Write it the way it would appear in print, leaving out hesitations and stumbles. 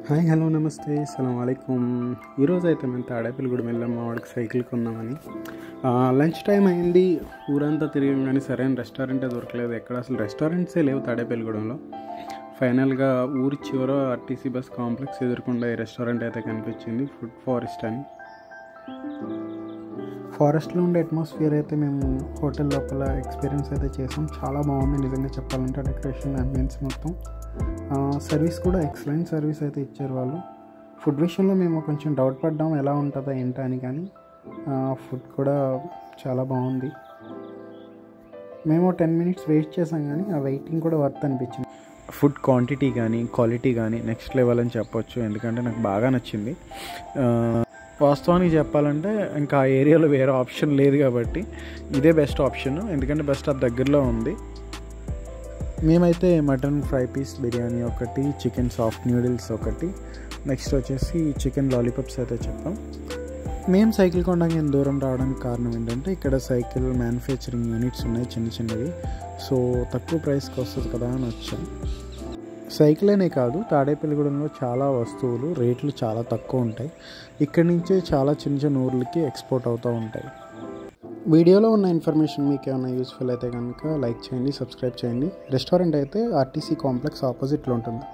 Hi hello నమస్తే అస్సలం వాలేకుమ్. ఈరోజు అయితే మేము తాడేపల్లిగూడెం వెళ్ళాం మా వాడికి సైకిల్ కొందామని. లంచ్ టైం అయింది, ఊరంతా తిరిగాం కానీ సరైన రెస్టారెంటే దొరకలేదు. ఎక్కడ అసలు రెస్టారెంట్సే లేవు తాడేపల్లిగూడెంలో. ఫైనల్గా ఊరి చివర ఆర్టీసీ బస్ కాంప్లెక్స్ ఎదుర్కొండ ఈ రెస్టారెంట్ అయితే కనిపించింది, ఫుడ్ ఫారెస్ట్ అని. ఫారెస్ట్లో ఉండే అట్మాస్ఫియర్ అయితే మేము హోటల్ లోపల ఎక్స్పీరియన్స్ అయితే చేసాం. చాలా బాగుంది నిజంగా చెప్పాలంటే. డెకరేషన్, అంబియన్స్ మొత్తం, సర్వీస్ కూడా ఎక్సలెంట్ సర్వీస్ అయితే ఇచ్చారు వాళ్ళు. ఫుడ్ విషయంలో మేము కొంచెం డౌట్ పడ్డాం ఎలా ఉంటుందో ఏంటో అని, కానీ ఫుడ్ కూడా చాలా బాగుంది. మేము 10 minutes వెయిట్ చేసాం కానీ ఆ వెయిటింగ్ కూడా వర్త్ అనిపించింది. ఫుడ్ క్వాంటిటీ కానీ క్వాలిటీ కానీ నెక్స్ట్ లెవెల్ అని చెప్పొచ్చు, ఎందుకంటే నాకు బాగా నచ్చింది. వాస్తవానికి చెప్పాలంటే ఇంకా ఆ ఏరియాలో వేరే ఆప్షన్ లేదు కాబట్టి ఇదే బెస్ట్ ఆప్షన్, ఎందుకంటే బస్ స్టాప్ దగ్గరలో ఉంది. మేమైతే మటన్ ఫ్రై పీస్ బిర్యానీ ఒకటి, చికెన్ సాఫ్ట్ న్యూడిల్స్ ఒకటి, నెక్స్ట్ వచ్చేసి చికెన్ లాలీపాప్స్ అయితే చెప్పాం. మేము సైకిల్ కొనడానికి దూరం రావడానికి కారణం ఏంటంటే ఇక్కడ సైకిల్ మ్యానుఫ్యాక్చరింగ్ యూనిట్స్ ఉన్నాయి చిన్న చిన్నవి, సో తక్కువ ప్రైస్కి వస్తుంది కదా అని వచ్చాం. సైకిల్ అనే కాదు, తాడేపల్లిగూడెంలో చాలా వస్తువులు రేట్లు చాలా తక్కువ ఉంటాయి. ఇక్కడి నుంచే చాలా చిన్న చిన్న ఊర్లకి ఎక్స్పోర్ట్ అవుతూ ఉంటాయి. వీడియోలో ఉన్న ఇన్ఫర్మేషన్ మీకు ఏమైనా యూస్ఫుల్ అయితే కనుక లైక్ చేయండి, సబ్స్క్రైబ్ చేయండి. రెస్టారెంట్ అయితే ఆర్టీసీ కాంప్లెక్స్ ఆపోజిట్లో ఉంటుంది.